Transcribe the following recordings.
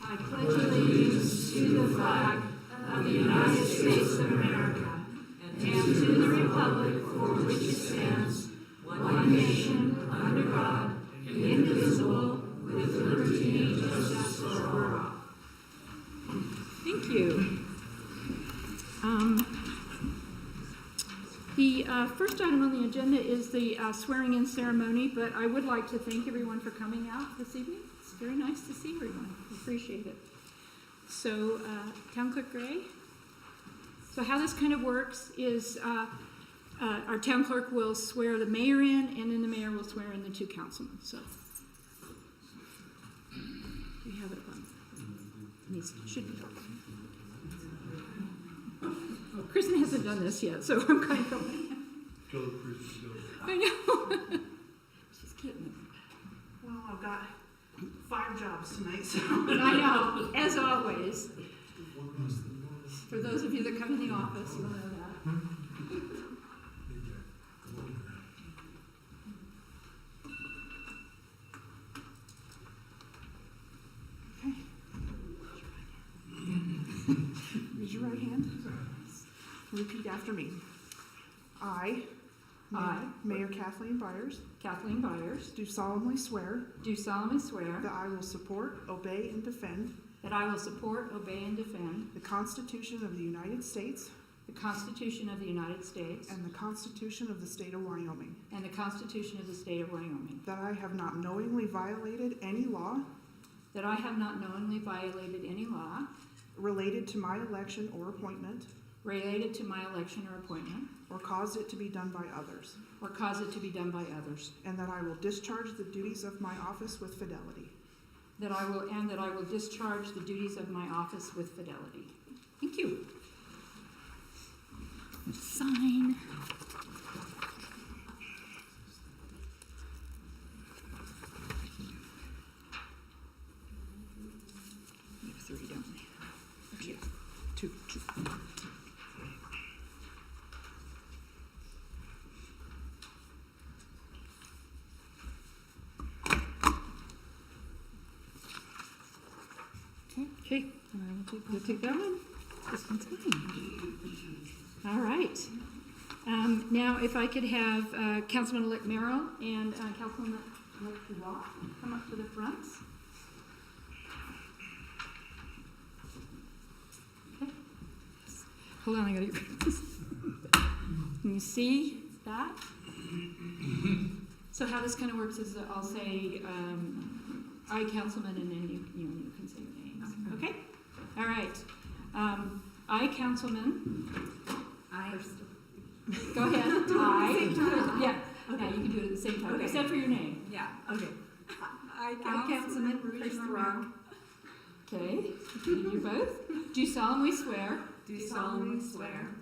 I pledge allegiance to the flag of the United States of America and to the republic for which it stands, one nation, under God, indivisible, with liberty and justice for all. Thank you. The first item on the agenda is the swearing-in ceremony, but I would like to thank everyone for coming out this evening. It's very nice to see everyone. I appreciate it. So, Town Clerk Gray. So how this kind of works is our town clerk will swear the mayor in, and then the mayor will swear in the two councilmen. So, do you have it on? These should be. Kristen hasn't done this yet, so I'm kind of going. Go, Kristen, go. I know. She's getting it. Well, I've got 5 jobs tonight, so. I know, as always. For those of you that come in the office, you'll know that. Okay. Raise your right hand. Repeat after me. I, Mayor Kathleen Byers, Kathleen Byers, do solemnly swear do solemnly swear that I will support, obey, and defend that I will support, obey, and defend the Constitution of the United States the Constitution of the United States and the Constitution of the State of Wyoming, and the Constitution of the State of Wyoming, that I have not knowingly violated any law that I have not knowingly violated any law related to my election or appointment, related to my election or appointment, or caused it to be done by others, or cause it to be done by others, and that I will discharge the duties of my office with fidelity. that I will discharge the duties of my office with fidelity. Thank you. Sign. We have 3, don't we? Yeah. 2. Okay, we'll take that one. This one's mine. All right. Now, if I could have Councilman-elect Merrill and Councilman-elect Dubois come up to the front. Okay. Hold on, I gotta get this. Can you see that? So how this kind of works is that I'll say, I, Councilman, and then you can say your names. Okay? All right. I, Councilman. I Go ahead. I. Yeah. Okay. Yeah, you can do it at the same time, Okay. except for your name. Yeah, okay. I, Councilman Bruce Rock, Okay. You both. Do solemnly swear do solemnly swear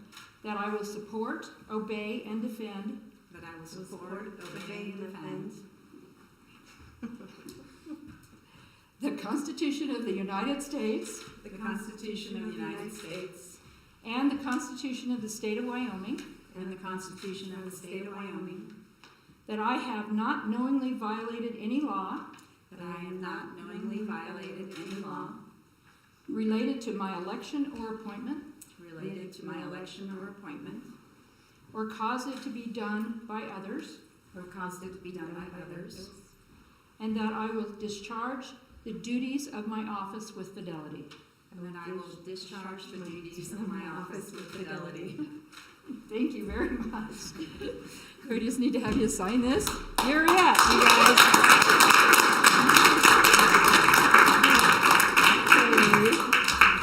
that I will support, obey, and defend that I will support, obey, and defend the Constitution of the United States the Constitution of the United States and the Constitution of the State of Wyoming, and the Constitution of the State of Wyoming, that I have not knowingly violated any law that I have not knowingly violated any law related to my election or appointment, related to my election or appointment, or caused it to be done by others, or caused it to be done by others, and that I will discharge the duties of my office with fidelity. and that I will discharge the duties of my office with fidelity. Thank you very much. We just need to have you sign this. Here we are, you guys.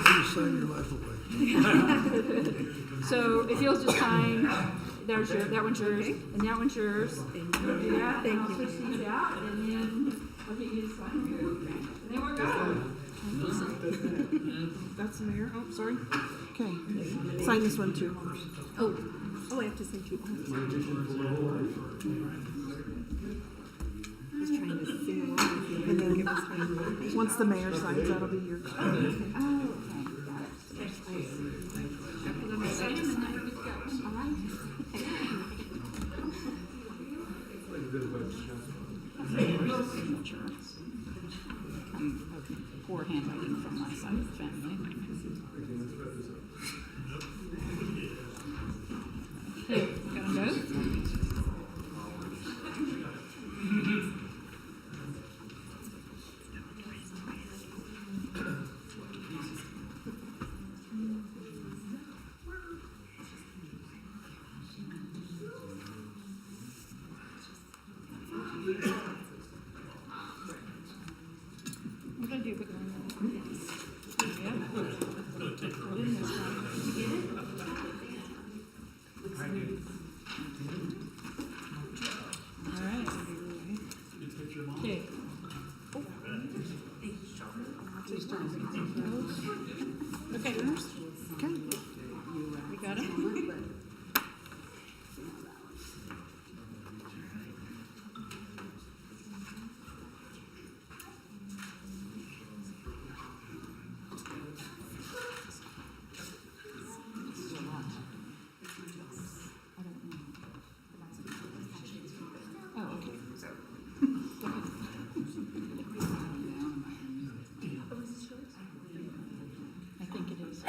You sign your life away. So if you'll just sign, that one's yours, and that one's yours. And you'll do that, and I'll switch these out, and then I'll get you to sign. And then we're good. That's the mayor. Oh, sorry. Okay. Sign this one too. Oh, I have to say two. Just trying to sing along with you. And then give us time. Once the mayor signs, that'll be yours. Oh, okay, got it. Sign them, and then we're good to go. All right? Signature. Poor handwriting from side of the family. Okay, got them both? What did I do with one? Yeah. I didn't miss one. Did you get it? All right. Okay. Okay. Okay. We got it? Oh, okay. I think it is.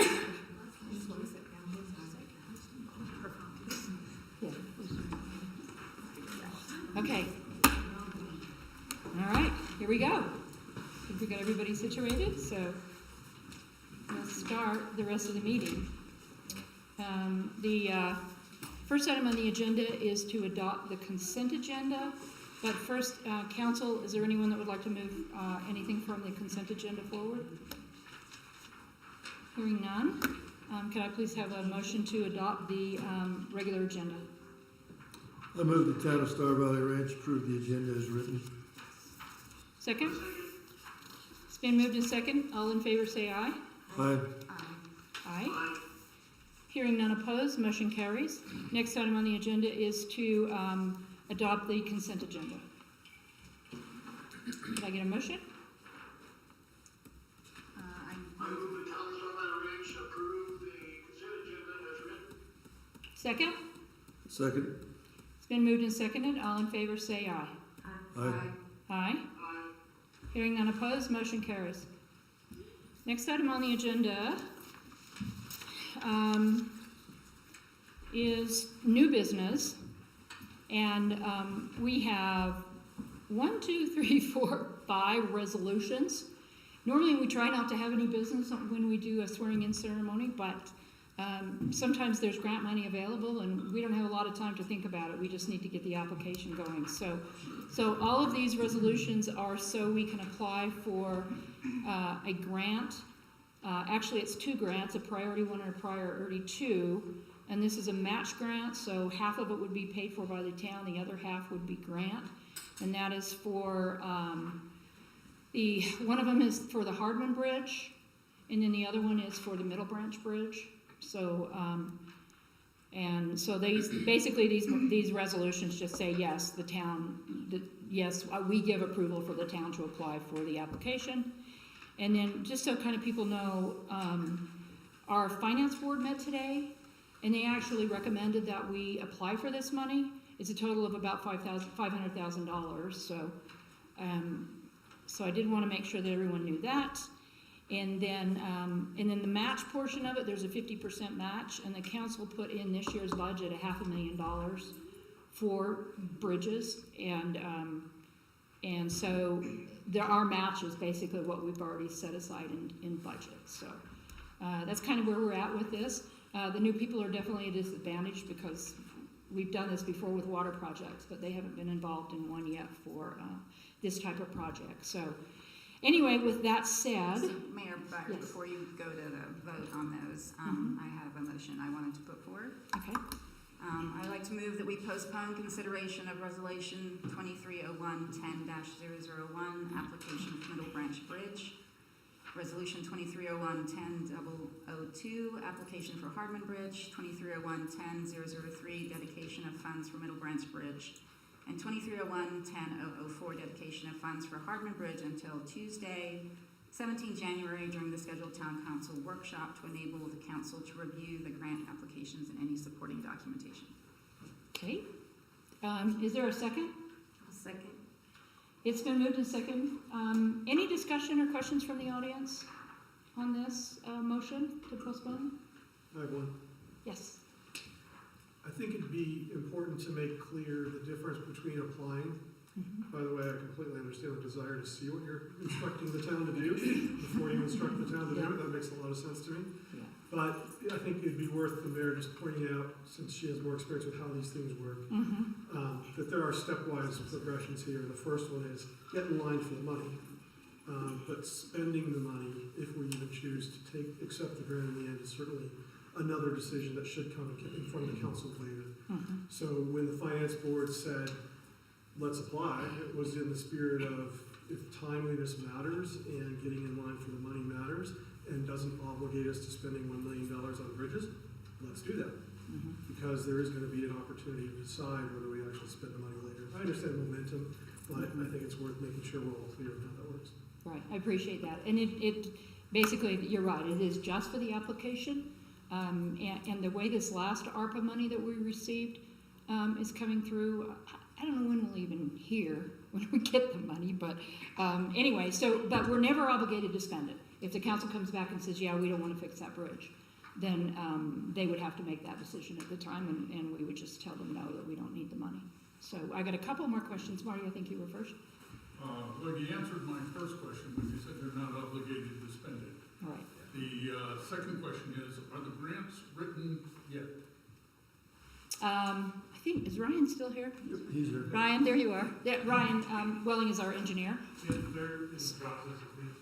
Yeah. Okay. All right, here we go. I think we got everybody situated, so let's start the rest of the meeting. The first item on the agenda is to adopt the consent agenda. But first, council, is there anyone that would like to move anything from the consent agenda forward? Hearing none, can I please have a motion to adopt the regular agenda? I move the town of Star Valley Ranch approve the agenda as written. Second? It's been moved and second. All in favor say aye. Aye. Aye. Hearing none opposed, motion carries. Next item on the agenda is to adopt the consent agenda. Can I get a motion? I move the town of Star Valley Ranch approve the consent agenda as written. Second? Second. It's been moved and seconded. All in favor say aye. Aye. Aye. Hearing none opposed, motion carries. Next item on the agenda is new business. And we have 1, 2, 3, 4, 5 resolutions. Normally we try not to have any business when we do a swearing in ceremony, but sometimes there's grant money available and we don't have a lot of time to think about it. We just need to get the application going. So all of these resolutions are so we can apply for a grant. Actually, it's 2 grants, a priority 1 and a priority 2. And this is a match grant, so half of it would be paid for by the town, the other half would be grant. And that is for, one of them is for the Hardman Bridge, and then the other one is for the Middle Branch Bridge. So, and so these resolutions just say, yes, the town, yes, we give approval for the town to apply for the application. And then, just so kind of people know, our finance board met today, and they actually recommended that we apply for this money. It's a total of about $500,000. So I did want to make sure that everyone knew that. And then the match portion of it, there's a 50% match, and the council put in this year's budget $500,000 for bridges, and so our match is basically what we've already set aside in budget. So that's kind of where we're at with this. The new people are definitely a disadvantage because we've done this before with water projects, but they haven't been involved in one yet for this type of project. So anyway, with that said. So, Mayor, Yes. before you go to the vote on those, I have a motion I wanted to put forward. Okay. I'd like to move that we postpone consideration of Resolution 2301-10-001, application for Middle Branch Bridge. Resolution 2301-10-002, application for Hardman Bridge. 2301-10-003, dedication of funds for Middle Branch Bridge. And 2301-10-004, dedication of funds for Hardman Bridge until Tuesday, 17 January, during the scheduled town council workshop to enable the council to review the grant applications and any supporting documentation. Okay. Is there a second? I'll second. It's been moved and second. Any discussion or questions from the audience? on this motion to postpone? I have one. Yes. I think it'd be important to make clear the difference between applying. Mhm. By the way, I completely understand the desire to see what you're instructing the town to do before you instruct the town to do it. That makes a lot of sense to me. Yeah. But I think it'd be worth the mayor just pointing out, since she has more experience with how these things work, that there are stepwise progressions here. The first one is get in line for the money, but spending the money, if we even choose to accept the grant in the end, is certainly another decision that should come in front of the council later. So when the finance board said, let's apply, it was in the spirit of, if timeliness matters and getting in line for the money matters and doesn't obligate us to spending $1 million on bridges, let's do that. Because there is gonna be an opportunity to decide whether we actually spend the money later. I understand momentum, but I think it's worth making sure we're all clear on how that works. Right, I appreciate that. And it basically, you're right, it is just for the application. And the way this last ARPA money that we received is coming through, I don't know when we'll even hear when we get the money, but anyway, but we're never obligated to spend it. If the council comes back and says, yeah, we don't want to fix that bridge, then they would have to make that decision at the time, and we would just tell them no, that we don't need the money. So I got a couple more questions. Marty, I think you were first. Well, you answered my first question when you said they're not obligated to spend it. All right. The second question is, are the grants written yet? I think, is Ryan still here? He's here. Ryan, there you are. Ryan Welling is our engineer. Yeah, they're in the process of it.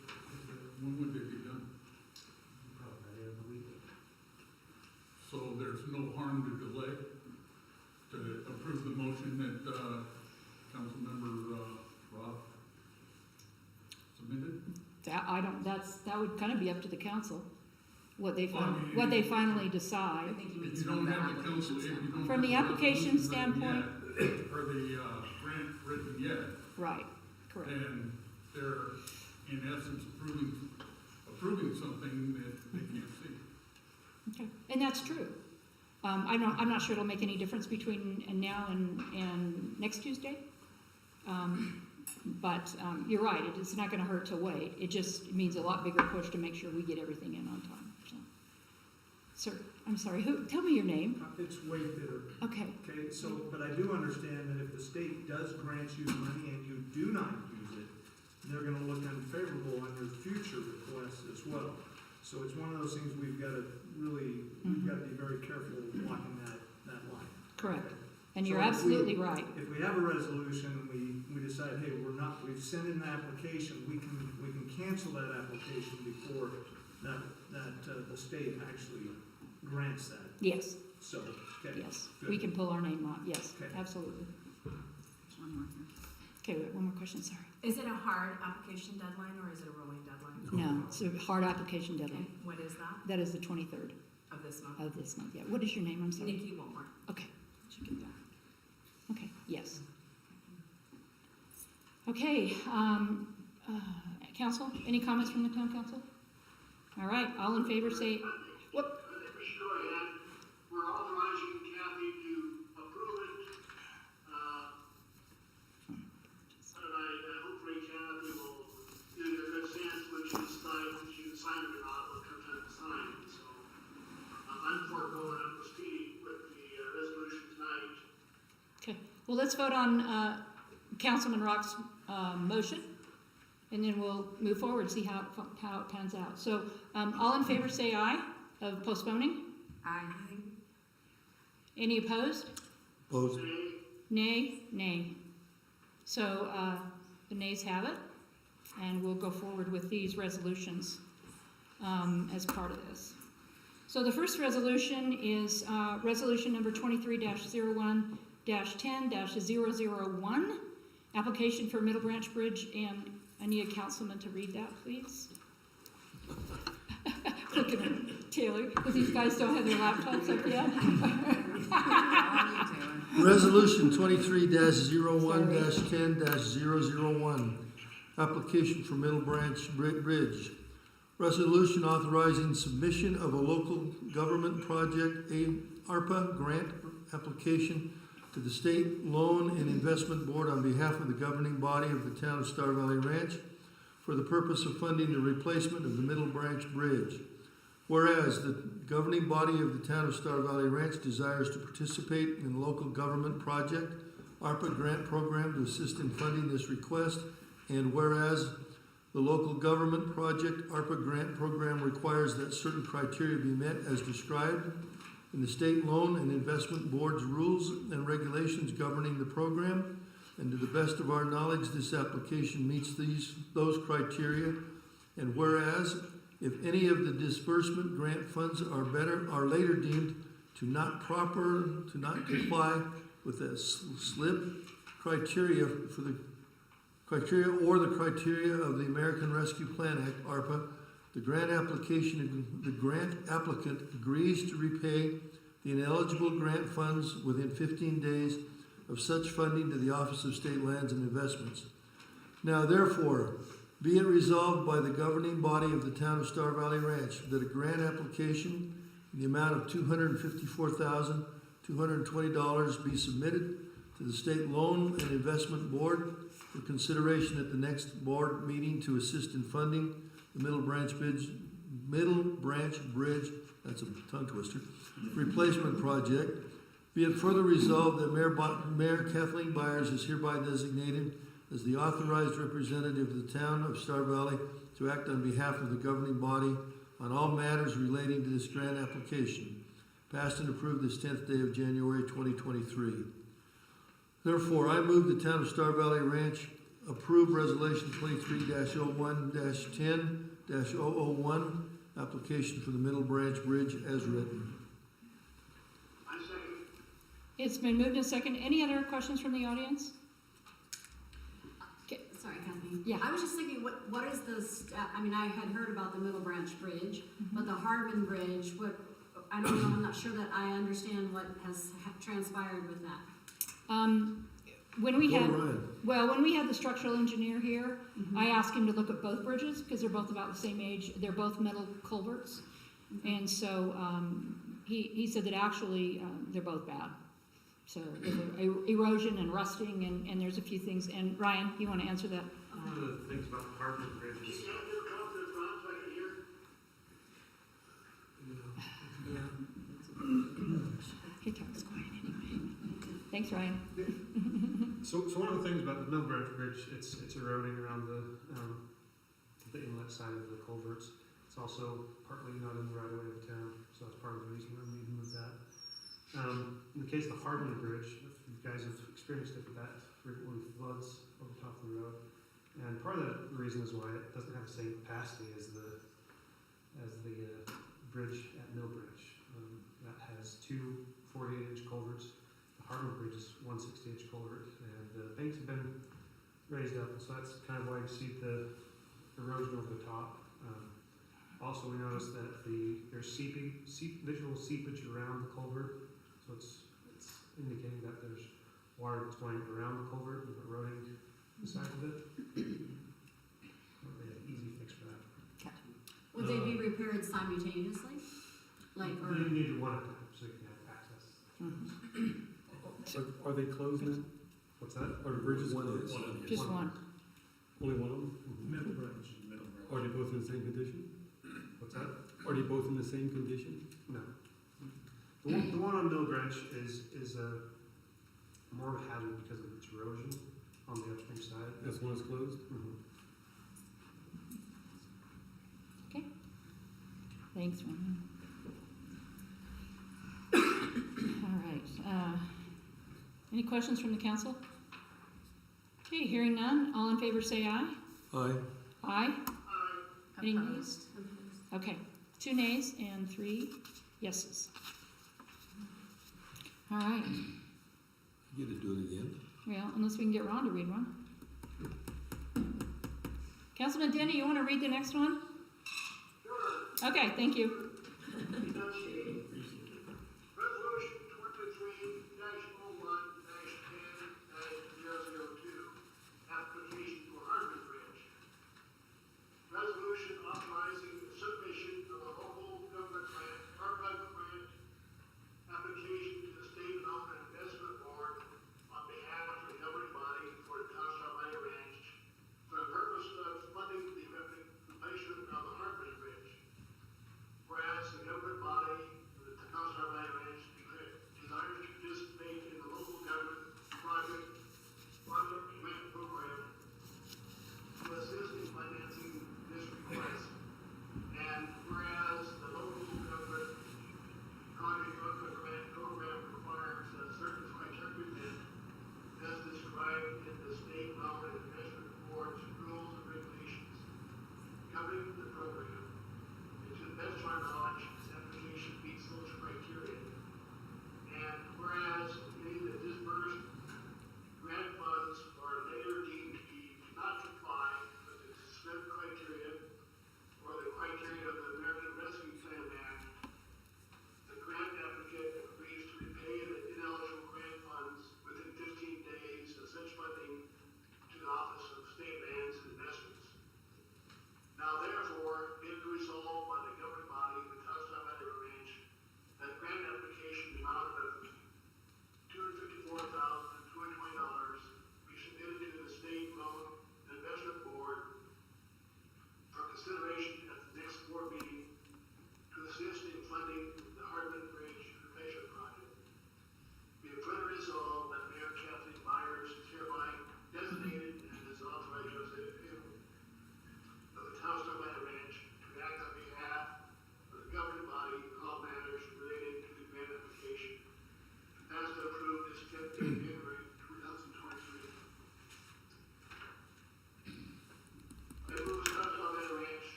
When would they be done? Probably in the week. So there's no harm to delay to approve the motion that Councilmember Roth submitted? That would kind of be up to the council, what they Well, I mean, finally I decide. think he If means you don't from the have the council, application if you standpoint. don't From the have application resolution written standpoint? yet, or the grant written yet, Right, correct. then they're in essence approving something that they can't see. Okay, and that's true. I'm not sure it'll make any difference between now and next Tuesday. But you're right, it's not gonna hurt to wait. It just means a lot bigger push to make sure we get everything in on time, so. Sir, I'm sorry, tell me your name. It's Wade Bitter. Okay, Okay, so, but I do understand that if the state does grant you money and you do not use it, they're gonna look unfavorable on your future requests as well. So it's one of those things we've gotta we've gotta be very careful of blocking that line. correct. And you're So if we- absolutely right. If we have a resolution, we decide, hey, we've sent in the application, we can cancel that application before the state actually grants that. Yes, So, okay. yes. Good. We can pull our name on, yes, Okay. absolutely. There's one more here. Okay, we have one more question, sorry. Is it a hard application deadline or is it a rolling deadline? No, it's a hard application deadline. And what is that That is the 23rd of this month? of this month, yeah. What is your name, I'm sorry? Nikki Wilmore. Okay, should get that. Okay, yes. Okay, council, any comments from the town council? All right, all in favor say, I think we should go ahead. We're authorizing Kathy to approve it. And I hope Kathy will do it in good sense when she decides if she can sign it or not, when it comes time to sign it. So I'm for going up to speed with the resolution tonight. okay, well, let's vote on Councilman Rock's motion, and then we'll move forward and see how it pans out. So, all in favor say aye of postponing. Aye. Any opposed? Opposed? Nay? Nay. So, the nays have it, and we'll go forward with these resolutions as part of this. So the first resolution is resolution number 23-01-10-001, application for Middle Branch Bridge, and I need a councilman to read that, please. Look at him, Taylor, because these guys don't have their laptops up yet. Resolution 23-01-10-001, application for Middle Branch Bridge. Resolution authorizing submission of a local government project, ARPA grant application to the State Loan and Investment Board on behalf of the governing body of the town of Star Valley Ranch for the purpose of funding the replacement of the Middle Branch Bridge. Whereas the governing body of the town of Star Valley Ranch desires to participate in the local government project ARPA grant program to assist in funding this request, and whereas the local government project ARPA grant program requires that certain criteria be met as described in the State Loan and Investment Board's rules and regulations governing the program, and to the best of our knowledge, this application meets those criteria. And whereas, if any of the disbursement grant funds are later deemed to not comply with the SLIP criteria for the criteria or the criteria of the American Rescue Plan Act, ARPA, the grant applicant agrees to repay the ineligible grant funds within 15 days of such funding to the Office of State Lands and Investments. Now therefore, be it resolved by the governing body of the town of Star Valley Ranch that a grant application in the amount of $254,220 be submitted to the State Loan and Investment Board for consideration at the next board meeting to assist in funding the Middle Branch Bridge, that's a tongue twister, replacement project. Be it further resolved that Mayor Kathleen Byers is hereby designated as the authorized representative of the town of Star Valley to act on behalf of the governing body on all matters relating to this grant application, passed and approved this 10th day of January 2023. Therefore, I move the town of Star Valley Ranch approve resolution 23-01-10-001, application for the Middle Branch Bridge as written. I second. It's been moved and second. Any other questions from the audience? Sorry, Kathleen. Yeah. I was just thinking, what is this, I mean, I had heard about the Middle Branch Bridge, but the Hardman Bridge, I don't know, I'm not sure that I understand what has transpired with that. When we had, Ryan. when we had the structural engineer here, I asked him to look at both bridges because they're both about the same age. They're both metal culverts. And so he said that actually they're both bad. So there's erosion and rusting, and there's a few things. And Ryan, you want to answer that? One of the things about the Hardman Bridge Can you is stand there, come up to the front so I can hear? He talks quiet anyway. Thanks, Ryan. so one of the things about the Middle Branch Bridge, it's eroding around the inlet side of the culverts. It's also partly not in the right of way of the town, so that's part of the reason we're needing to move that. In the case of the Hardman Bridge, if you guys have experienced it, that frequently floods over the top of the road, and part of the reason is why it doesn't have the same capacity as the bridge at Millbridge. That has two 48-inch culverts. The Hardman Bridge is 160-inch culvert, and the banks have been raised up, and so that's kind of why you see the erosion over the top. Also, we noticed that there's visual seepage around the culvert, so it's indicating that there's water that's going around the culvert and eroding the side of it. Not really an easy fix for that. Would they be repaired simultaneously? You need it one at a time so you can have access. Are they closed now? What's that? Are the bridges closed? Just one. Only one of them? Middle Branch. Are they both in the same condition? What's that? Are they both in the same condition? No. The one on Mill Branch is more of a hazard because of its erosion on the upstream side. This one is closed? Okay. Thanks, Ryan. All right. Any questions from the council? Okay, hearing none. All in favor say aye. Aye. Aye. Any nays? Opposed? Okay, 2 nays and 3 yeses. All right. You get to do it again. Well, unless we can get Ron to read one. Councilman Denny, you want to read the next one? Sure. Okay, thank you. Resolution 23-01-10-002, application for Hardman Bridge. Resolution authorizing the submission of a local government grant, ARPA grant application to the State Loan and Investment Board on behalf of the governing body for the town of Star Valley Ranch for the purpose of funding the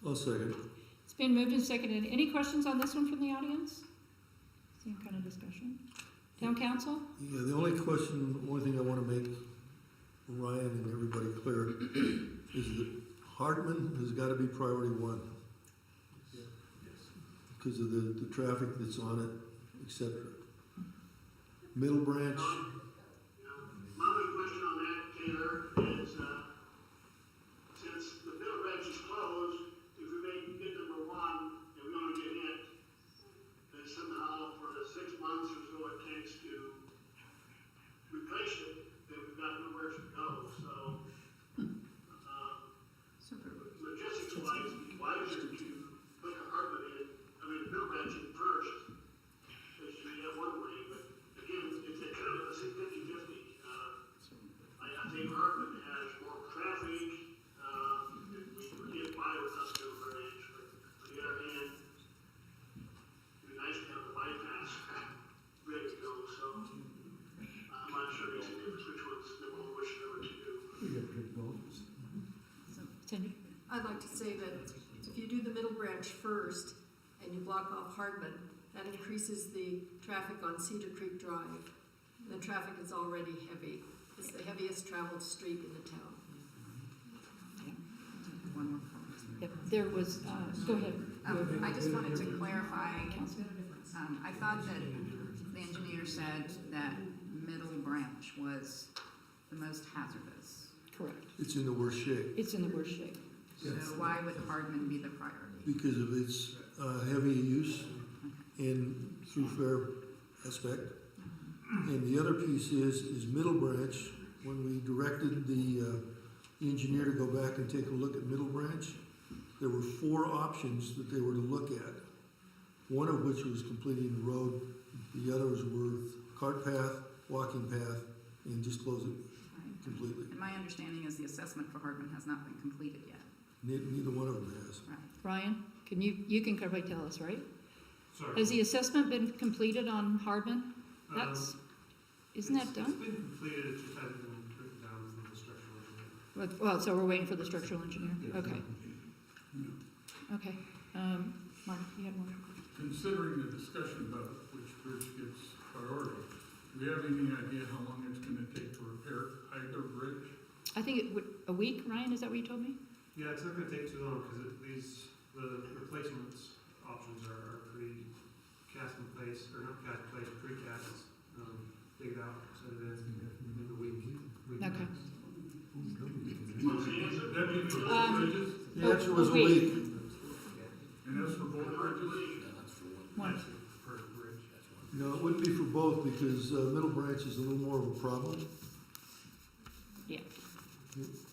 I'll second. It's been moved and seconded. Any questions on this one from the audience? Same kind of discussion. Town council? Yeah, the only thing I want to make Ryan and everybody clear is that Hardman has got to be priority one because of the traffic that's on it, etc. Middle Branch, My only question on that, Taylor, is, since the middle branch is closed, if we make it number one, and we only get hit, then somehow for the 6 months or so it takes to replace it, then we've got nowhere to go, so, logistics-wise, it'd be wiser to put the Hardman in, the middle branch in first, because you have one way, but again, if they kind of, let's say 50-50, I think Hardman has more traffic, we could get by without the middle branch, but on the other hand, it'd be nice to have the bypass ready to go, so I'm not sure it makes a difference which one's number one, which number two. Cindy? I'd like to say that if you do the middle branch first and you block off Hardman, that increases the traffic on Cedar Creek Drive. The traffic is already heavy. It's the heaviest traveled street in the town. One more comment. Yep, there was, go ahead. I just wanted to clarify, I thought that the engineer said that Middle Branch was the most hazardous. Correct. it's in the worst shape It's in the worst shape. So why would Hardman be the priority? because of its heavy use and through-fare aspect. And the other piece is Middle Branch. When we directed the engineer to go back and take a look at Middle Branch, there were 4 options that they were to look at. One of which was completing the road. The others were cart path, walking path, and just close it completely. And my understanding is the assessment for Hardman has not been completed yet. Neither one of them has. Right. Ryan, you can probably tell us, right? Sorry. Has the assessment been completed on Hardman? Isn't that It's done? been completed, it just hasn't been written down from the structural engineer. Well, so we're waiting for the structural engineer? Yes. Okay. Okay. Mark, you had one? Considering the discussion about which bridge gets priority, do we have any idea how long it's gonna take to repair either bridge? I think it would, a week, Ryan, is that what you told me? Yeah, it's not gonna take too long, because the replacements options are pretty cast in place, or not cast in place, precast, dig it out, set it in a week. Okay. What's the answer? That'd be for both bridges? The answer was a week. week. And that's for both bridges? One. That's per bridge. No, it wouldn't be for both because Middle Branch is a little more of a problem. Yeah.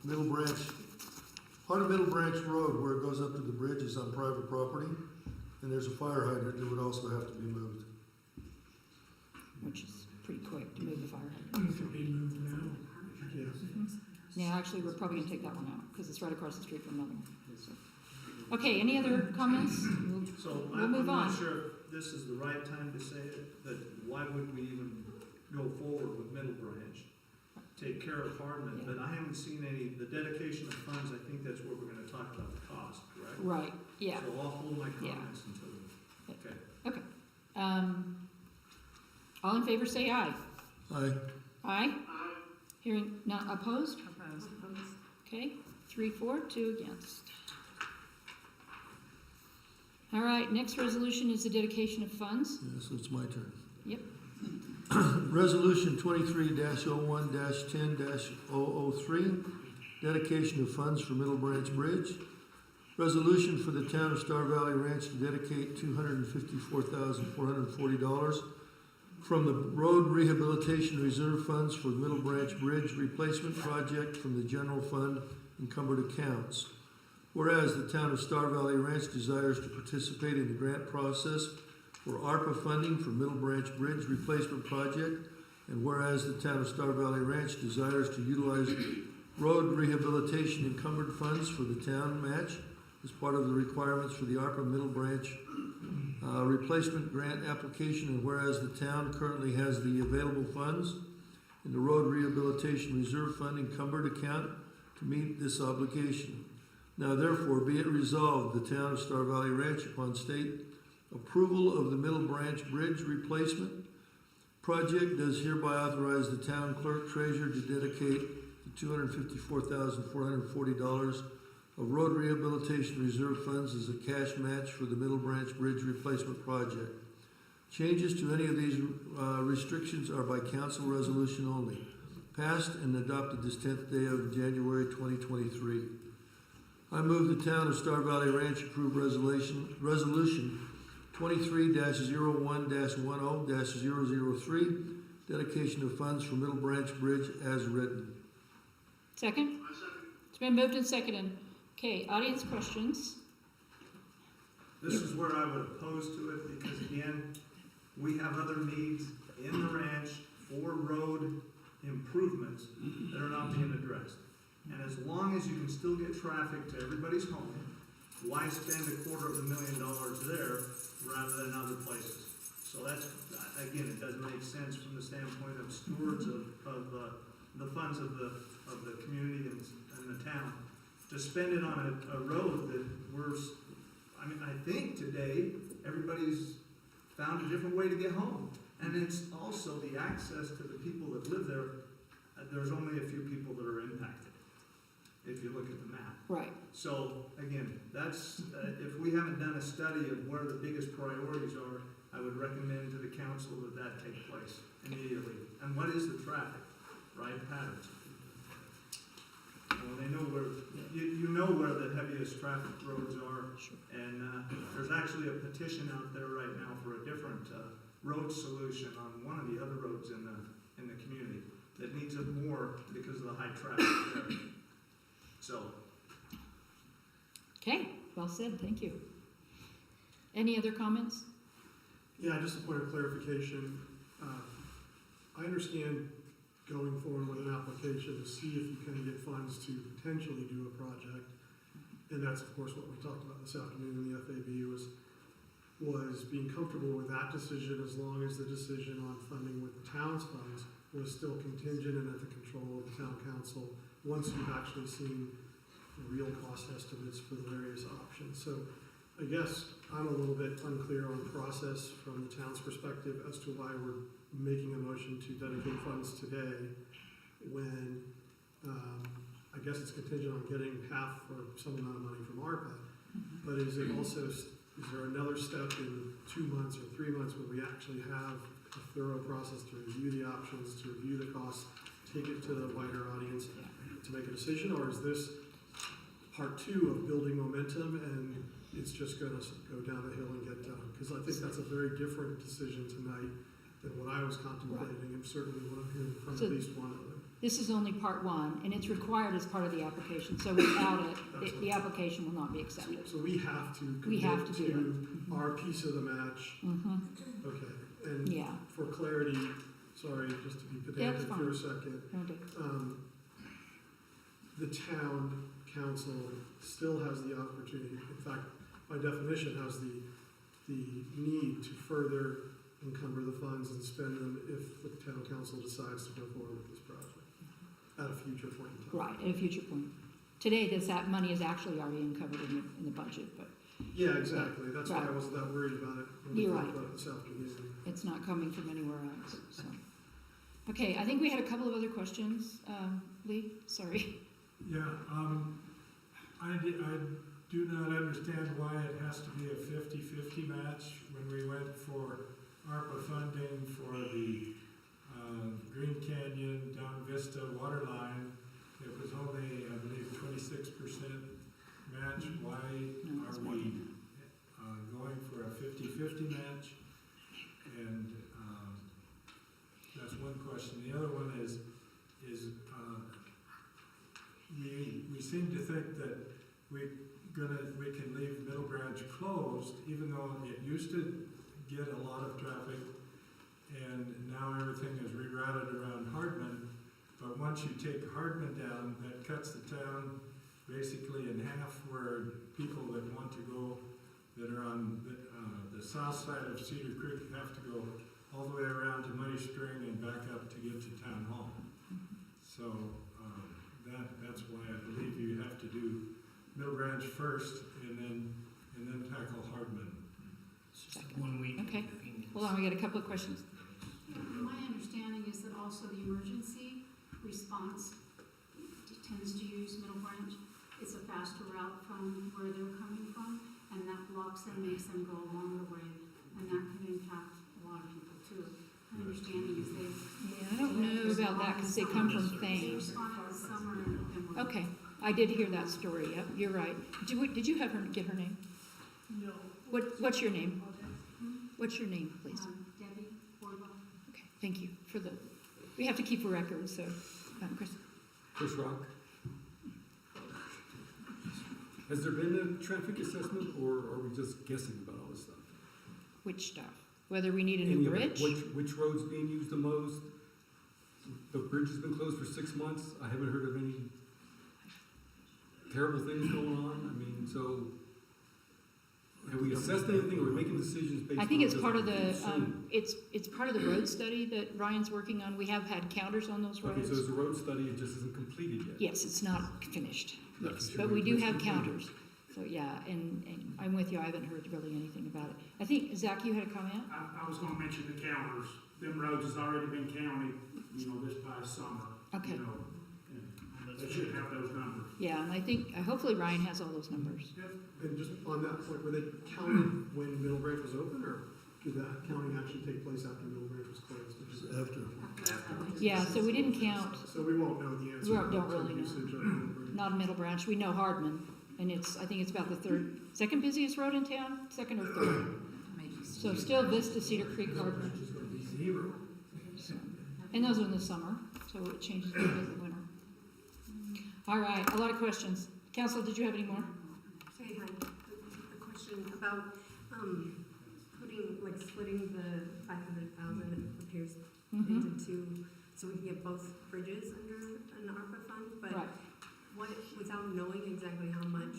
Middle Branch, part of Middle Branch Road where it goes up to the bridge is on private property, and there's a fire hydrant that would also have to be moved. Which is pretty quick to move the fire hydrant. Should be moved now. Yes. Yeah, actually, we're probably gonna take that one out, because it's right across the street from another one. So. Okay, any other comments? So We'll I'm move not on. sure if this is the right time to say it, but why would we even go forward with Middle Branch? Take care of Hardman, Yeah. but I haven't seen the dedication of funds, I think that's what we're gonna talk about, the cost, correct? Right, yeah. So I'll hold my Yeah. comments until, okay. Okay. All in favor, say aye. Aye. Aye? Hearing none opposed? Opposed. Okay, 3 for, 2 against. All right, next resolution is the dedication of funds. Yeah, so it's my turn. Yep. Resolution 23-01-10-003, dedication of funds for Middle Branch Bridge. Resolution for the town of Star Valley Ranch to dedicate $254,440 from the Road Rehabilitation Reserve Funds for Middle Branch Bridge Replacement Project from the General Fund encumbered accounts. Whereas the town of Star Valley Ranch desires to participate in the grant process for ARPA funding for Middle Branch Bridge Replacement Project, and whereas the town of Star Valley Ranch desires to utilize road rehabilitation encumbered funds for the town match as part of the requirements for the ARPA Middle Branch replacement grant application, and whereas the town currently has the available funds in the Road Rehabilitation Reserve Fund encumbered account to meet this obligation. Now therefore be it resolved, the town of Star Valley Ranch, upon state approval of the Middle Branch Bridge replacement project, does hereby authorize the town clerk treasurer to dedicate the $254,440 of road rehabilitation reserve funds as a cash match for the Middle Branch Bridge replacement project. Changes to any of these restrictions are by council resolution only. Passed and adopted this 10th day of January 2023. I move the town of Star Valley Ranch approve resolution 23-01-10-003, dedication of funds for Middle Branch Bridge as written. Second? I second. It's been moved and seconded. Okay, audience questions? This is where I would oppose to it, because again, we have other needs in the ranch for road improvements that are not being addressed. And as long as you can still get traffic to everybody's home, why spend $250,000 there rather than other places? So that's, again, it doesn't make sense from the standpoint of stewards of the funds of the community and the town to spend it on a road that I think today everybody's found a different way to get home. And it's also the access to the people that live there. There's only a few people that are impacted, if you look at the map. Right. So, again, that's, if we haven't done a study of where the biggest priorities are, I would recommend to the council that take place immediately. And what is the traffic, right, patterns? Well, they know where, you know where the heaviest traffic roads are. And there's actually a petition out there right now for a different road solution on one of the other roads in the community that needs it more because of the high traffic there. So. Okay, well said, thank you. Any other comments? Yeah, just a point of clarification. I understand going forward with an application to see if you can get funds to potentially do a project. And that's, of course, what we talked about this afternoon in the FAB was being comfortable with that decision as long as the decision on funding with the town's funds was still contingent and at the control of the town council once you've actually seen the real cost estimates for the various options. So I guess I'm a little bit unclear on process from the town's perspective as to why we're making a motion to dedicate funds today when I guess it's contingent on getting half or some amount of money from ARPA. But is it also, is there another step in 2 months or 3 months when we actually have a thorough process to review the options, to review the costs, take it to the wider audience to make a decision? Or is this part 2 of building momentum and it's just going to go down the hill and get done? Because I think that's a very different decision tonight than what I was contemplating, and certainly what I'm hearing from at least one of them. This is only part 1, and it's required as part of the application, so without it, the application will not be accepted. So we have to We have commit to do to our piece of the match. Okay, and Yeah. for clarity, sorry, just to be pedantic fine. for a second, Okay. the town council still has the opportunity, in fact, by definition, has the need to further encumber the funds and spend them if the town council decides to go forward with this project at a future point in time. Right, at a future point. Today, that money is actually already uncovered in the budget, but Yeah, exactly. That's why I Right. wasn't that worried about it when we You're talked right. about it this afternoon. it's not coming from anywhere else, so. Okay, I think we had a couple of other questions. Lee, sorry. Yeah, I do not understand why it has to be a 50-50 match when we went for ARPA funding for the Green Canyon Down Vista water line. It was only, I believe, 26% match. Why No, it's are more we than going for a 50-50 match? And that's one question. The other one is we seem to think that we can leave Middle Branch closed, even though it used to get a lot of traffic, and now everything is rerouted around Hardman. But once you take Hardman down, that cuts the town basically in half, where people that want to go, that are on the south side of Cedar Creek, have to go all the way around to Muddy Spring and back up to get to Town Hall. So that's why I believe you have to do Middle Branch Branch first, and then tackle Hardman. It's just 1 week. Okay. Hold on, we got a couple of questions. My understanding is that also the emergency response tends to use Middle Branch. It's a faster route from where they're coming from, and that blocks them, makes them go along the way, and that can impact a lot of people too. My understanding is they. Yeah, I don't know about that because they come from They Thane. respond in the summer and November. Okay, I did hear that story. Yep, you're right. Did you have her get her name? No. What's your name? What's your name, please? Debbie Borba. Okay, thank you for the. We have to keep a record, so Chris. Chris Rock. Has there been a traffic assessment, or are we just guessing about all this stuff? Which stuff? Whether we need a Any new of it. bridge? Which road's being used the most? The bridge has been closed for 6 months. I haven't heard of any terrible things going on. I mean, so have we assessed anything? Are we making decisions based on? I think it's just part of the, assume? it's part of the road study that Ryan's working on. We have had counters on those Okay, roads. so it's a road study, it just isn't completed yet? Yes, it's not finished, Right, yes, should but we we do please have continue? counters. So, yeah, and I'm with you, I haven't heard really anything about it. I think, Zach, you had a comment? I was gonna mention the counters. Them roads has already been counted, this past summer. Okay. And they should have those numbers. Yeah, and I think, hopefully Ryan has all those numbers. And just on that point, were they counted when Middle Branch was open, or did that counting actually take place after Middle Branch was closed? After. Yeah, so we didn't count, So we won't know the answer. We don't to really know. usage of Middle Branch. not Middle Branch, we know Hardman, and I think it's about the second busiest road in town, second or third. So still Vista, Cedar Creek, Hardman. Which is gonna be zero. So, and those are in the summer, so it changes a bit in the winter. All right, a lot of questions. Council, did you have any more? Hey, hi, a question about, splitting the 500,000 that appears Mm-hmm. into two, so we can get both bridges under an ARPA fund, but Right. without knowing exactly how much,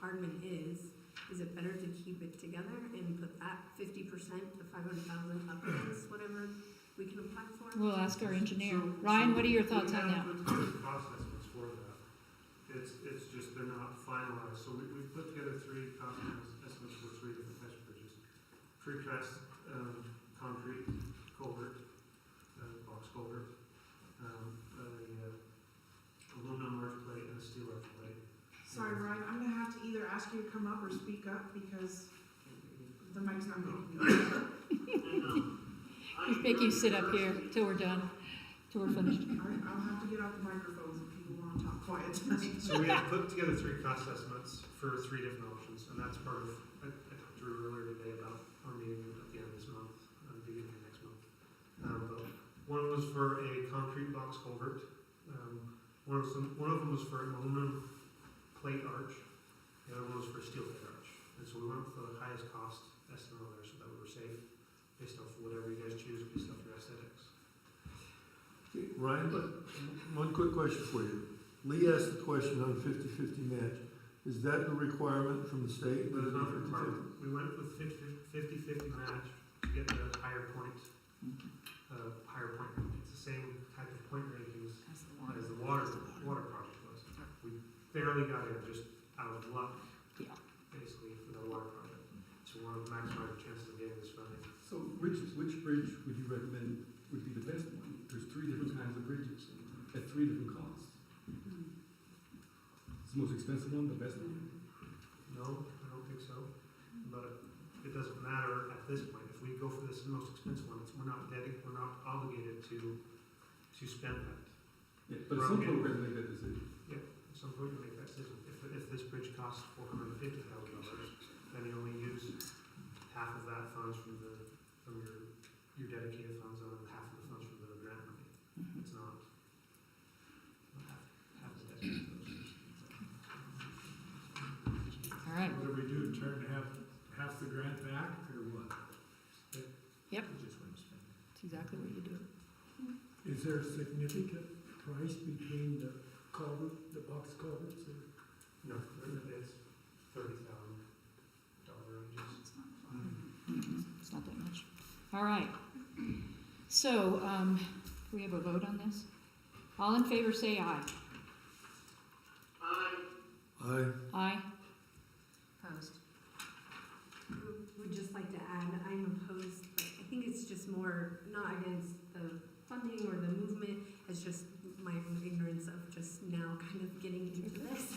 Hardman is it better to keep it together and put that 50%, the 500,000 up against whatever we can apply for? We'll ask our engineer. Ryan, what are your thoughts on that? We have put cost estimates for that. It's just they're not finalized, so we've put together 3 cost estimates for 3 different types of bridges. Precast, concrete culvert, box culvert, aluminum arch plate, and a steel arch plate. Sorry, Ryan, I'm gonna have to either ask you to come up or speak up because the mic's not making me. Just make you sit up here till we're done, till we're finished. I'll have to get off the microphones if people want to talk quiet tonight. So we have put together 3 cost estimates for 3 different options, and that's part of, I talked to Drew earlier today about our meeting at the end of this month, beginning of next month. But one was for a concrete box culvert, one of them was for an aluminum plate arch, the other one was for a steel plate arch. And so we went with the highest cost estimate on there so that we were safe, based off whatever you guys choose, based off your aesthetics. Okay, Ryan, one quick question for you. Lee asked the question on 50-50 match. Is that a requirement from the state? But it's not a requirement. We went with 50-50 match to get the higher point. It's the same type of point rankings as the water project was. We barely got in, just out of luck, basically, for the water project. So we wanted to maximize our chances of getting this funding. So which bridge would you recommend would be the best one? There's 3 different kinds of bridges at 3 different costs. Is the most expensive one the best one? No, I don't think so. But it doesn't matter at this point. If we go for this most expensive one, we're not obligated to spend that. Yeah, but at some point we're going to make that decision. Yeah, at some point we make that decision. If this bridge costs $450,000, then you only use half of that funds from your dedicated funds and half of the funds from the grant money. It's not half of that. All right. What do we do, turn half the grant back, or what? Yep. We just wouldn't spend it. That's exactly what you do. Is there a significant price between the box culverts? No, it's $30,000 ranges. It's not that much. All right. So, we have a vote on this? All in favor say aye. Aye. Aye. Aye. Opposed? Would just like to add, I'm opposed, but I think it's just more, not against the funding or the movement, it's just my own ignorance of just now kind of getting into this.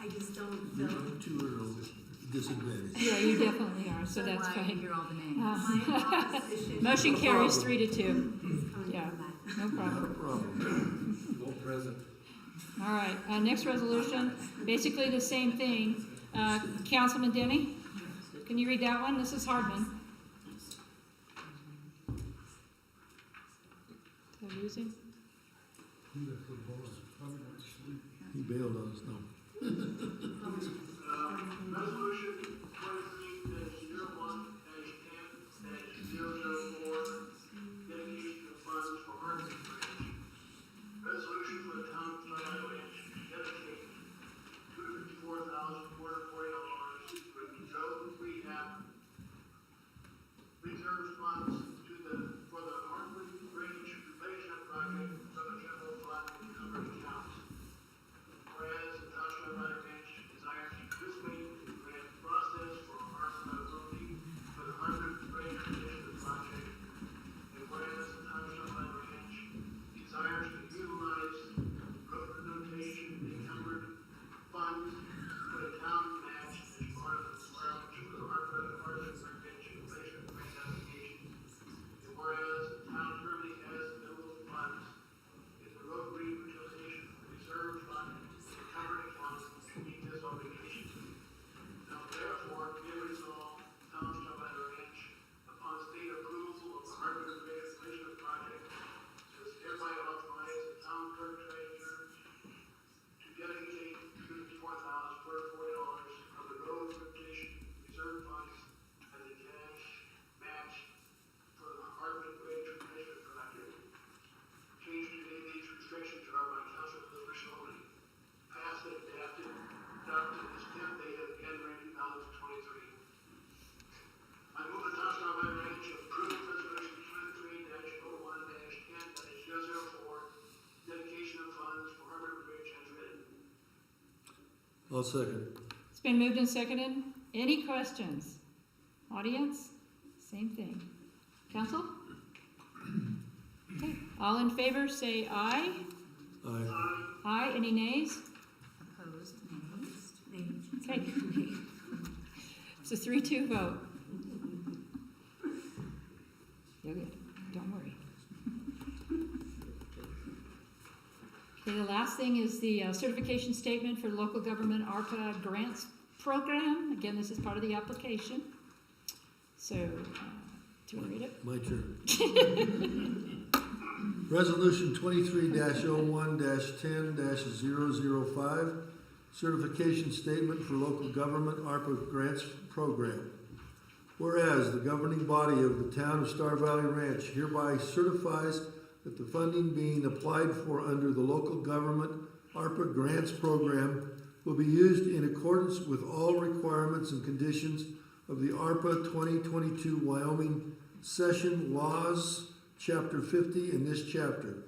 I just don't feel. You two are disadvantaged. Yeah, you definitely are, so that's why I fine. hear all the names. My opposition Motion is carries 3-2. coming Yeah. from that. No Not a problem. problem. Vote present. All right, next resolution, basically the same thing. Councilman Denny, can you read that one? This is Hardman. Did I lose him? You left the ball. Probably went to sleep. He bailed on us, no. Resolution 23-01-10-004, dedication of funds for Hardman Bridge. Resolution for the town of Flat Ranch to dedicate $254,440 for road rehab reserve funds for the Hardman Bridge replacement project from the general fund in covered accounts. Whereas the township of Flat Ranch desires to participate in the grant process for ARPA funding for the Hardman Bridge replacement project. And whereas the township of Flat Ranch desires to utilize road notation encumbered funds for the town match as part of the ARPA Bridge replacement grant application. And whereas the town currently has available funds in the road rehabilitation reserve fund and covered accounts to meet this obligation. Now therefore, be it resolved, Township of Flat Ranch, upon state approval of the Hardman Bridge replacement project, does hereby authorize the town clerk treasurer to dedicate $54,440 of the road rehabilitation reserve funds as a cash match for the Hardman Bridge replacement project. Change to these restrictions are by council resolution only. Passed and adopted this 10th day of January 2023. I move the Township of Flat Ranch approve resolution 23-01-10-004, dedication of funds for Hardman Bridge as written. I'll second. It's been moved and seconded. Any questions? Audience? Same thing. Council? Okay, all in favor say aye. Aye. Aye, any nays? Opposed? Nays? Names. Okay. It's a 3-2 vote. You're good, don't worry. Okay, the last thing is the certification statement for local government ARPA grants program. Again, this is part of the application. So, do you want to read it? My turn. Resolution 23-01-10-005, certification statement for local government ARPA grants program. Whereas the governing body of the town of Star Valley Ranch hereby certifies that the funding being applied for under the local government ARPA grants program will be used in accordance with all requirements and conditions of the ARPA 2022 Wyoming Session Laws, Chapter 50 in this chapter.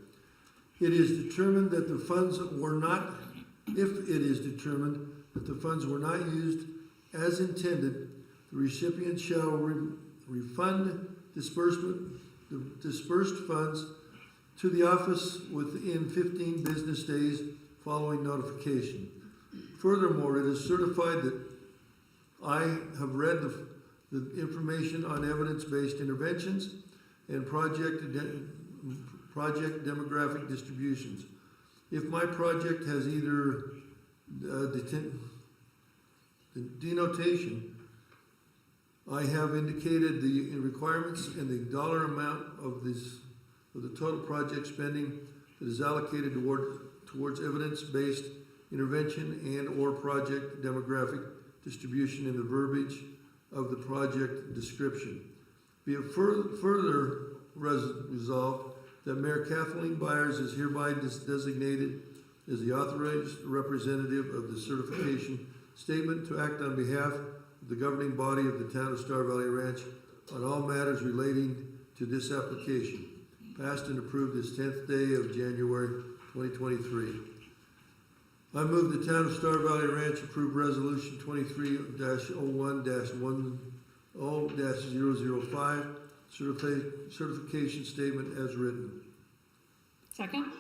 It is determined that the funds were not, if it is determined that the funds were not used as intended, the recipient shall refund the dispersed funds to the office within 15 business days following notification. Furthermore, it is certified that I have read the information on evidence-based interventions and project demographic distributions. If my project has either denotation, I have indicated the requirements and the dollar amount of the total project spending that is allocated towards evidence-based intervention and or project demographic distribution in the verbiage of the project description. Be it further resolved that Mayor Kathleen Byers is hereby designated as the authorized representative of the certification statement to act on behalf of the governing body of the town of Star Valley Ranch on all matters relating to this application. Passed and approved this 10th day of January 2023. I move the Town of Star Valley Ranch approve resolution 23-01-10-005 certification statement as written. Second?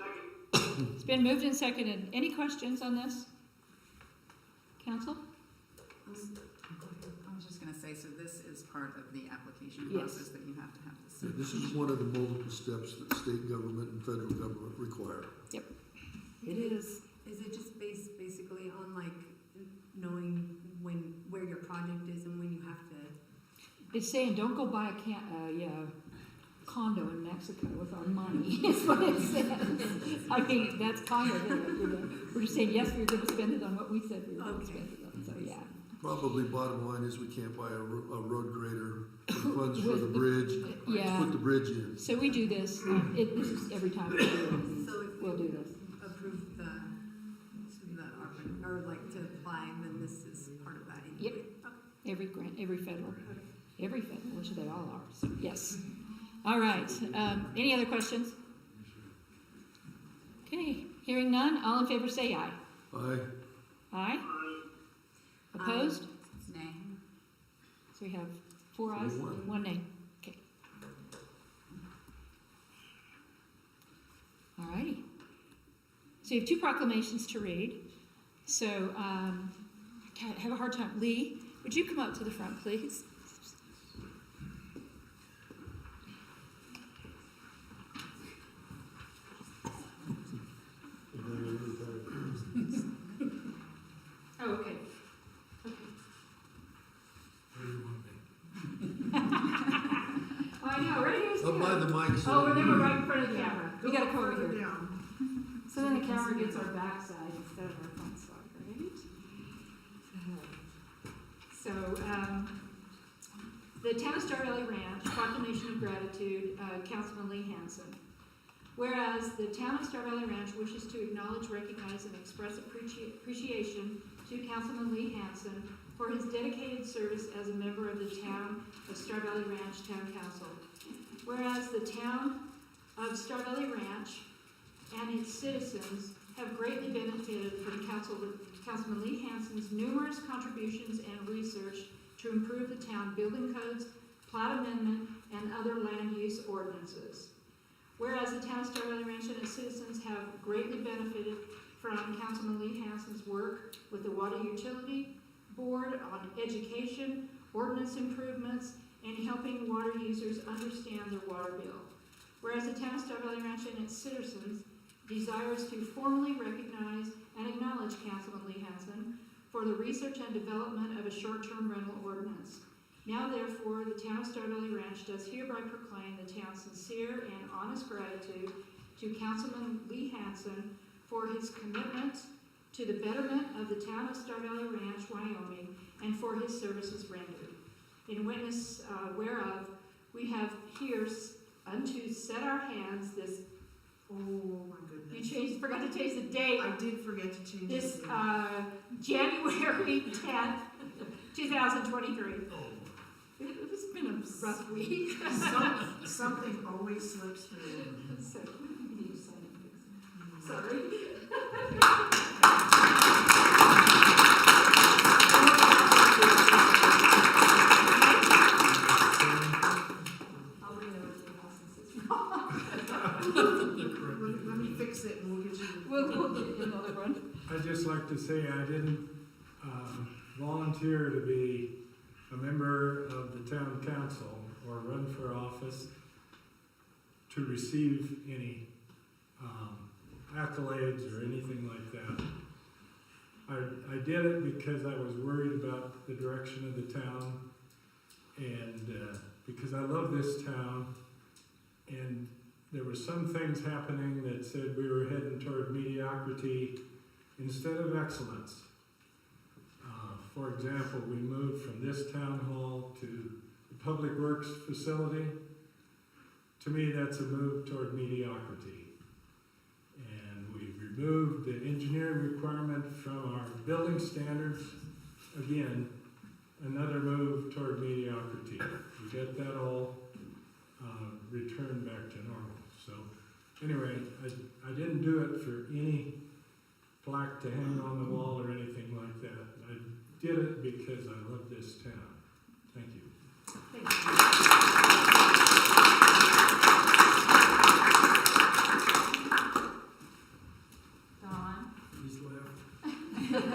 It's been moved and seconded. Any questions on this? Council? I was just gonna say, so this is part of the application Yes. process that you have to have this. Yeah, this is one of the multiple steps that state government and federal government require. It is. Is it just basically on like knowing where your project is and when you have to? It's saying don't go buy a condo in Mexico with our money, is what it says. I mean, that's kind of it. We're just saying, yes, we're gonna spend it on what we said we were gonna spend it on, so yeah. Probably bottom line is we can't buy a road grader with funds for the bridge, Yeah. put the bridge in. So we do this, this is every time we do it, So if we'll do this. approve the ARPA, or like to apply, then this is part of that anyway? Yep. Okay. Every grant, every federal, which they all are, so yes. All right, any other questions? Okay, hearing none, all in favor say aye. Aye. Aye? Opposed? Nay. So we have 4 ayes, 1 nay. Okay. All righty. So you have 2 proclamations to read. So I have a hard time. Lee, would you come up to the front, please? Oh, okay. I know, right here's Up by the mic. so Oh, that then you- we're right in front of the camera. We gotta come over Further here. down. So then the camera gets our backside instead of our front side, right? So, the Town of Star Valley Ranch, proclamation of gratitude, Councilman Lee Hansen. Whereas the Town of Star Valley Ranch wishes to acknowledge, recognize, and express appreciation to Councilman Lee Hansen for his dedicated service as a member of the Town of Star Valley Ranch Town Council. Whereas the Town of Star Valley Ranch and its citizens have greatly benefited from Councilman Lee Hansen's numerous contributions and research to improve the town building codes, plat amendment, and other land use ordinances. Whereas the Town of Star Valley Ranch and its citizens have greatly benefited from Councilman Lee Hansen's work with the Water Utility Board on education, ordinance improvements, and helping water users understand their water bill. Whereas the Town of Star Valley Ranch and its citizens desires to formally recognize and acknowledge Councilman Lee Hansen for the research and development of a short-term rental ordinance. Now therefore, the Town of Star Valley Ranch does hereby proclaim the town's sincere and honest gratitude to Councilman Lee Hansen for his commitment to the betterment of the Town of Star Valley Ranch, Wyoming, and for his services rendered. In witness whereof, we have here unto set our hands this. Oh my goodness. You forgot to change the date. I did forget to change This the January 10th, 2023. It's been a rough week. Something always slips through. So, you need to sign it. Sorry. Let me fix it and we'll get you. We'll get another one. I'd just like to say I didn't volunteer to be a member of the town council or run for office to receive any accolades or anything like that. I did it because I was worried about the direction of the town and because I love this town, and there were some things happening that said we were heading toward mediocrity instead of excellence. For example, we moved from this town hall to the Public Works facility. To me, that's a move toward mediocrity. And we removed the engineering requirement from our building standards. Again, another move toward mediocrity. We get that all returned back to normal. So anyway, I didn't do it for any plaque to hang on the wall or anything like that. I did it because I love this town. Thank you. Thank you. Don? He's left.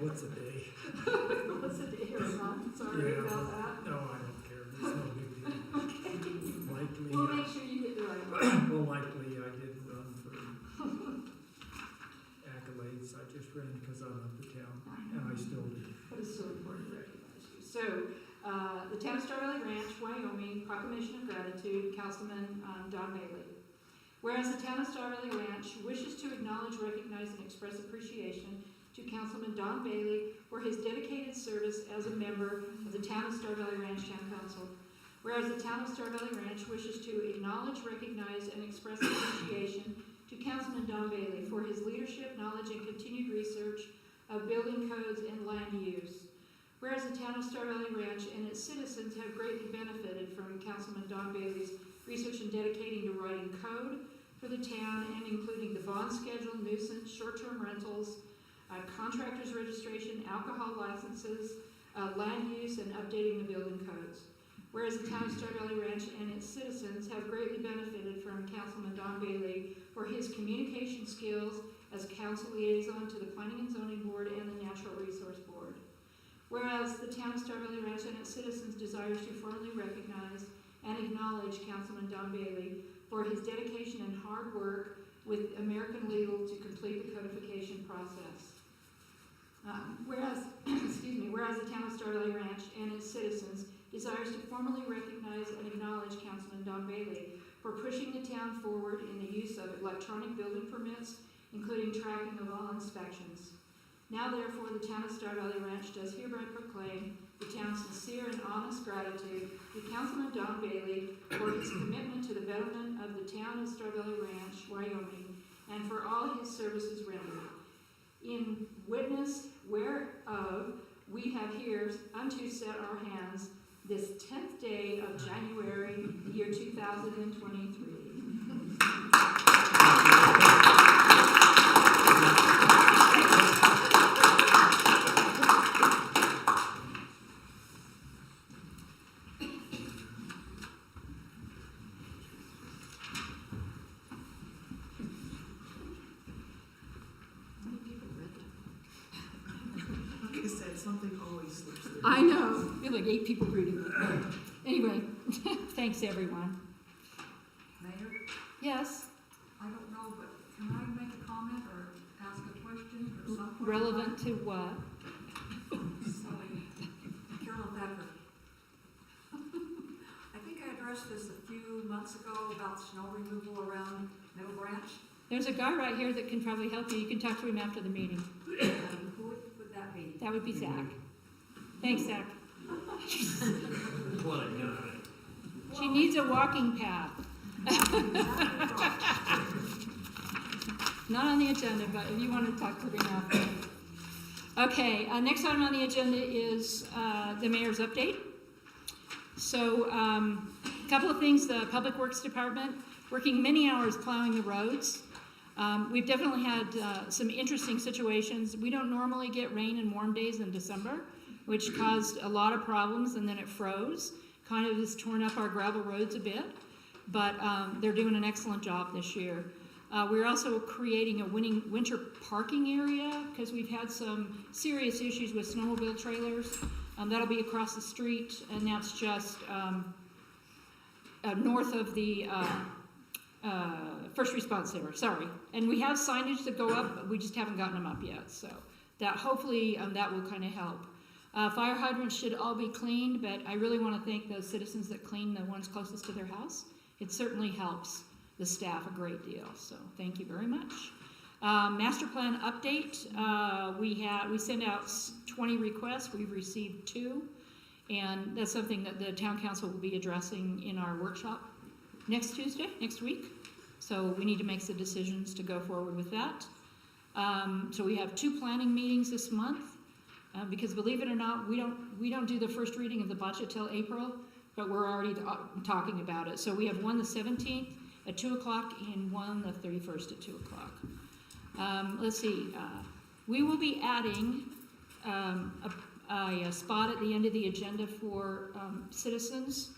What's a day? What's a day or a month? Sorry Yeah. about that. No, I don't care. There's no big deal. Likely, We'll make sure you get the right one. well, likely I didn't run for accolades. I just ran because I love the town, and I still do. But it's so important to recognize you. So, the Town of Star Valley Ranch, Wyoming, proclamation of gratitude, Councilman Don Bailey. Whereas the Town of Star Valley Ranch wishes to acknowledge, recognize, and express appreciation to Councilman Don Bailey for his dedicated service as a member of the Town of Star Valley Ranch Town Council. Whereas the Town of Star Valley Ranch wishes to acknowledge, recognize, and express appreciation to Councilman Don Bailey for his leadership, knowledge, and continued research of building codes and land use. Whereas the Town of Star Valley Ranch and its citizens have greatly benefited from Councilman Don Bailey's research and dedicating to writing code for the town and including the bond schedule, nuisance, short-term rentals, contractors registration, alcohol licenses, land use, and updating the building codes. Whereas the Town of Star Valley Ranch and its citizens have greatly benefited from Councilman Don Bailey for his communication skills as council liaison to the Planning and Zoning Board and the Natural Resource Board. Whereas the Town of Star Valley Ranch and its citizens desires to formally recognize and acknowledge Councilman Don Bailey for his dedication and hard work with American Legal to complete the codification process. Whereas the Town of Star Valley Ranch and its citizens desires to formally recognize and acknowledge Councilman Don Bailey for pushing the town forward in the use of electronic building permits, including tracking of all inspections. Now therefore, the Town of Star Valley Ranch does hereby proclaim the town's sincere and honest gratitude to Councilman Don Bailey for his commitment to the betterment of the Town of Star Valley Ranch, Wyoming, and for all his services rendered. In witness whereof, we have here unto set our hands this 10th day of January, the year 2023. Like I said, something always slips through. I know. I feel like 8 people reading it. Anyway, thanks everyone. Mayor, Yes, I don't know, but can I make a comment or ask a question or something? relevant to what? Silly. Carolyn Thacker. I think I addressed this a few months ago about snow removal around Middle Branch. There's a guy right here that can probably help you. You can talk to him after the meeting. Who would that be? That would be Zach. Thanks, Zach. What a guy. She needs a walking path. Not on the agenda, but if you want to talk to him after. Okay, next item on the agenda is the mayor's update. So, a couple of things. The Public Works Department working many hours plowing the roads. We've definitely had some interesting situations. We don't normally get rain and warm days in December, which caused a lot of problems, and then it froze. Kind of has torn up our gravel roads a bit, but they're doing an excellent job this year. We're also creating a winter parking area because we've had some serious issues with snowmobile trailers. That'll be across the street, and that's just north of the First Response Center, sorry. And we have signage that go up, but we just haven't gotten them up yet. So that hopefully that will kind of help. Fire hydrants should all be cleaned, but I really want to thank those citizens that clean the ones closest to their house. It certainly helps the staff a great deal, so thank you very much. Master plan update, we sent out 20 requests, we've received 2, And that's something that the town council will be addressing in our workshop next Tuesday, next week. So we need to make some decisions to go forward with that. So we have 2 planning meetings this month, because believe it or not, we don't do the first reading of the budget till April, but we're already talking about it. So we have one the 17th at 2 o'clock and one the 31st at 2 o'clock. Let's see, we will be adding a spot at the end of the agenda for citizens.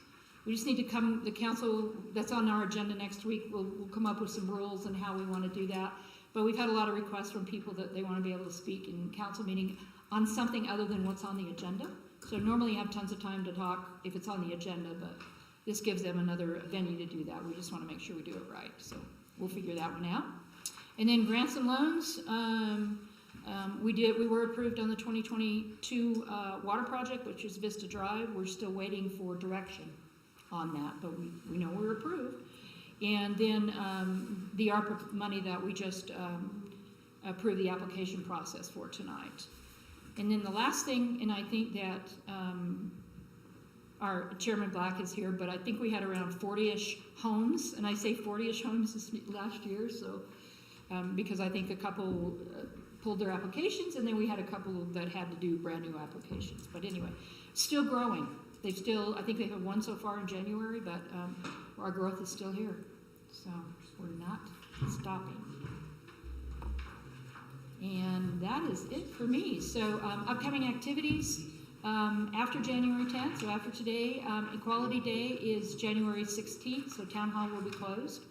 We just need to come, the council, that's on our agenda next week, we'll come up with some rules and how we want to do that. But we've had a lot of requests from people that they want to be able to speak in council meeting on something other than what's on the agenda. So normally you have tons of time to talk if it's on the agenda, but this gives them another venue to do that. We just want to make sure we do it right. So we'll figure that one out. And then grants and loans, we were approved on the 2022 water project, which is Vista Drive. We're still waiting for direction on that, but we know we're approved. And then the ARPA money that we just approved the application process for tonight. And then the last thing, and I think that our Chairman Black is here, but I think we had around 40-ish homes, and I say 40-ish homes this last year, so because I think a couple pulled their applications, and then we had a couple that had to do brand new applications. But anyway, still growing. I think they have one so far in January, but our growth is still here. So we're not stopping. And that is it for me. So upcoming activities after January 10th, so after today, Equality Day is January 16th, so Town Hall will be closed.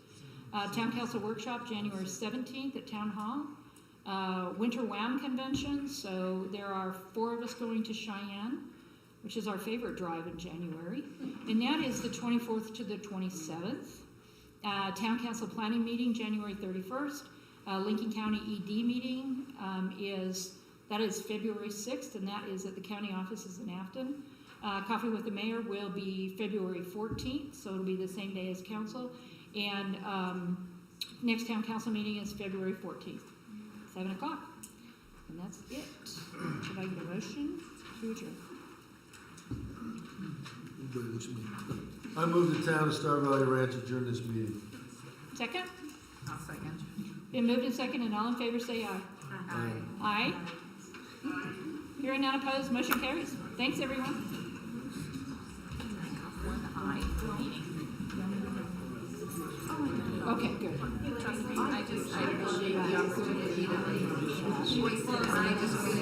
Town Council Workshop, January 17th at Town Hall. Winter WAM Convention, so there are 4 of us going to Cheyenne, which is our favorite drive in January. And that is the 24th to the 27th. Town Council Planning Meeting, January 31st. Lincoln County ED meeting is February 6th, and that is at the county offices in Afton. Coffee with the Mayor will be February 14th, so it'll be the same day as council. And next town council meeting is February 14th, 7 o'clock. And that's it. Should I get a motion to adjourn? I move the town of Star Valley Ranch adjourn this meeting. Second? I'll second. Been moved and second, and all in favor say aye. Aye. Aye. Hearing none opposed, motion carries. Thanks, everyone. Okay, good. I appreciate the opportunity to voice it, and I just really